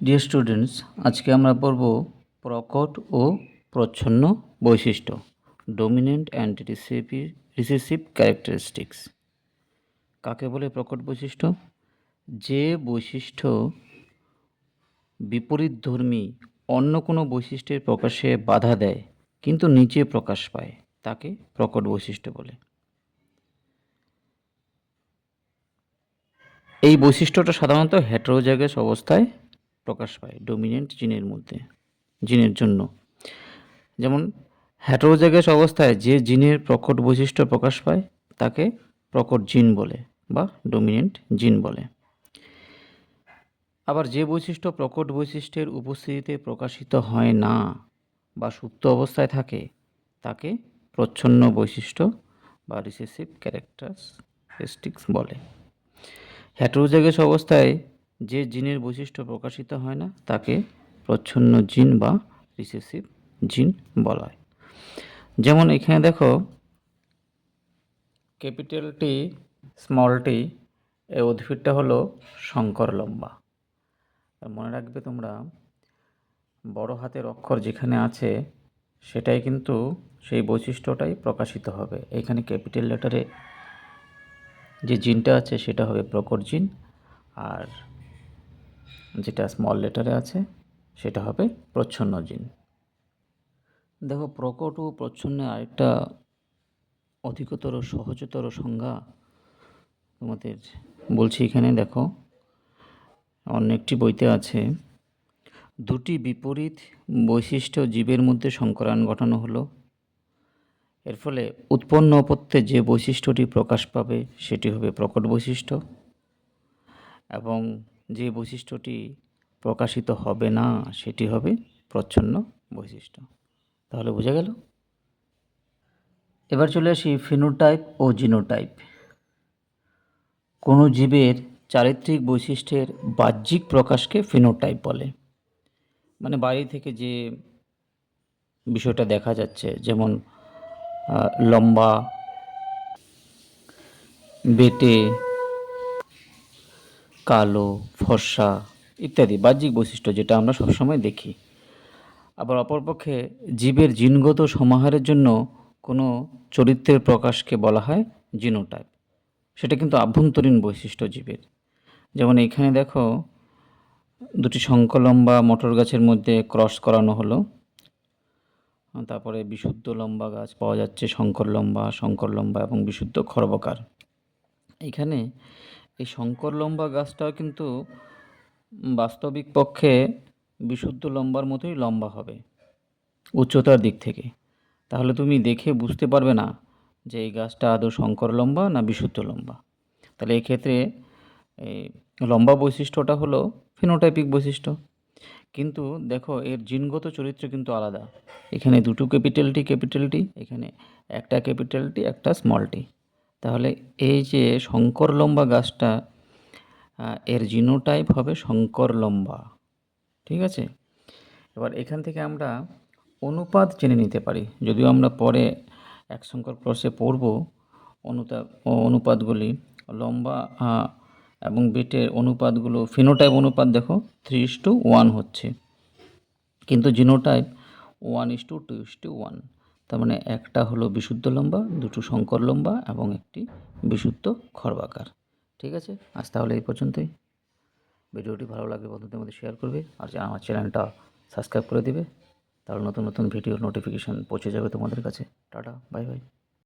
Dear students, আজকে আমরা পড়ব প্রকট ও প্রচ্ছন্ন বৈশিষ্ট্য, ডমিনেন্ট অ্যান্ড রিসেসিভ ক্যারেক্টারিস্টিক্স। কাকে বলে প্রকট বৈশিষ্ট্য? যে বৈশিষ্ট্য বিপরীতধর্মী অন্য কোনো বৈশিষ্ট্যের প্রকাশে বাধা দেয় কিন্তু নিচে প্রকাশ পায় তাকে প্রকট বৈশিষ্ট্য বলে। এই বৈশিষ্ট্যটা সাধারণত হেটেরোজাইগাস অবস্থায় প্রকাশ পায় ডমিনেন্ট জিনের জন্য। যেমন হেটেরোজাইগাস অবস্থায় যে জিনের প্রকট বৈশিষ্ট্য প্রকাশ পায় তাকে প্রকট জিন বলে বা ডমিনেন্ট জিন বলে। আবার যে বৈশিষ্ট্য প্রকট বৈশিষ্ট্যের উপস্থিতিতে প্রকাশিত হয় না বা সুপ্ত অবস্থায় থাকে তাকে প্রচ্ছন্ন বৈশিষ্ট্য বা রিসেসিভ ক্যারেক্টারিস্টিক্স বলে। হেটেরোজাইগাস অবস্থায় যে জিনের বৈশিষ্ট্য প্রকাশিত হয় না তাকে প্রচ্ছন্ন জিন বা রিসেসিভ জিন বলা হয়। যেমন এখানে দেখো, ক্যাপিটাল টি স্মল টি, এই উদ্ভিদটা হলো শঙ্কর লম্বা। মনে রাখবে তোমরা, বড় হাতের অক্ষর যেখানে আছে সেটাই কিন্তু সেই বৈশিষ্ট্যটাই প্রকাশিত হবে। এখানে ক্যাপিটাল লেটারে যে জিনটা আছে সেটা হবে প্রকট জিন, আর যেটা স্মল লেটারে আছে সেটা হবে প্রচ্ছন্ন জিন। দেখো, প্রকট ও প্রচ্ছন্নের আরেকটা অধিকতর সহজতর সংজ্ঞা তোমাদের বলছি। এখানে দেখো, অন্য একটি বইতে আছে, দুটি বিপরীত বৈশিষ্ট্য জীবের মধ্যে সংকরায়ন ঘটানো হলো। এর ফলে উৎপন্ন অপত্যে যে বৈশিষ্ট্যটি প্রকাশ পাবে সেটি হবে প্রকট বৈশিষ্ট্য, এবং যে বৈশিষ্ট্যটি প্রকাশিত হবে না সেটি হবে প্রচ্ছন্ন বৈশিষ্ট্য। তাহলে বোঝা গেল। এবার চলে আসি ফিনোটাইপ ও জিনোটাইপ। কোনো জীবের চারিত্রিক বৈশিষ্ট্যের বাহ্যিক প্রকাশকে ফিনোটাইপ বলে। মানে বাইরে থেকে যে বিষয়টা দেখা যাচ্ছে, যেমন লম্বা, বেটে, কালো, ফর্সা ইত্যাদি বাহ্যিক বৈশিষ্ট্য যেটা আমরা সবসময় দেখি। আবার অপরপক্ষে জীবের জিনগত সমাহারের জন্য কোনো চরিত্রের প্রকাশকে বলা হয় জিনোটাইপ। সেটা কিন্তু আভ্যন্তরীণ বৈশিষ্ট্য জীবের। যেমন এখানে দেখো, দুটি শঙ্খলম্বা মটর গাছের মধ্যে ক্রস করানো হলো, তারপরে বিশুদ্ধ লম্বা গাছ পাওয়া যাচ্ছে, শঙ্কর লম্বা এবং বিশুদ্ধ খর্বকার। এখানে এই শঙ্কর লম্বা গাছটাও কিন্তু বাস্তবিক পক্ষে বিশুদ্ধ লম্বার মতোই লম্বা হবে উচ্চতার দিক থেকে। তাহলে তুমি দেখে বুঝতে পারবে না যে এই গাছটা আদৌ শঙ্কর লম্বা না বিশুদ্ধ লম্বা। তাহলে এক্ষেত্রে এই লম্বা বৈশিষ্ট্যটা হলো ফিনোটাইপিক বৈশিষ্ট্য। কিন্তু দেখো, এর জিনগত চরিত্র কিন্তু আলাদা। এখানে দুটো ক্যাপিটাল টি, এখানে একটা ক্যাপিটাল টি, একটা স্মল টি। তাহলে এই যে শঙ্কর লম্বা গাছটা, এর জিনোটাইপ হবে শঙ্কর লম্বা। ঠিক আছে। এবার এখান থেকে আমরা অনুপাত জেনে নিতে পারি, যদিও আমরা পরে এক সংখ্যক প্রশ্নে পড়ব অনুপাতগুলি। লম্বা এবং বেটের অনুপাতগুলো, ফিনোটাইপ অনুপাত দেখো 3:1 হচ্ছে, কিন্তু জিনোটাইপ 1:2:1। তার মানে একটা হলো বিশুদ্ধ লম্বা, দুটো শঙ্কর লম্বা এবং একটি বিশুদ্ধ খর্বাকার। ঠিক আছে, আজ তাহলে এই পর্যন্তই। ভিডিওটি ভালো লাগলে বন্ধুদের মধ্যে শেয়ার করবে, আর আমার চ্যানেলটা সাবস্ক্রাইব করে দিবে। তাহলে নতুন নতুন ভিডিওর নোটিফিকেশান পৌঁছে যাবে তোমাদের কাছে। Tata, bye bye.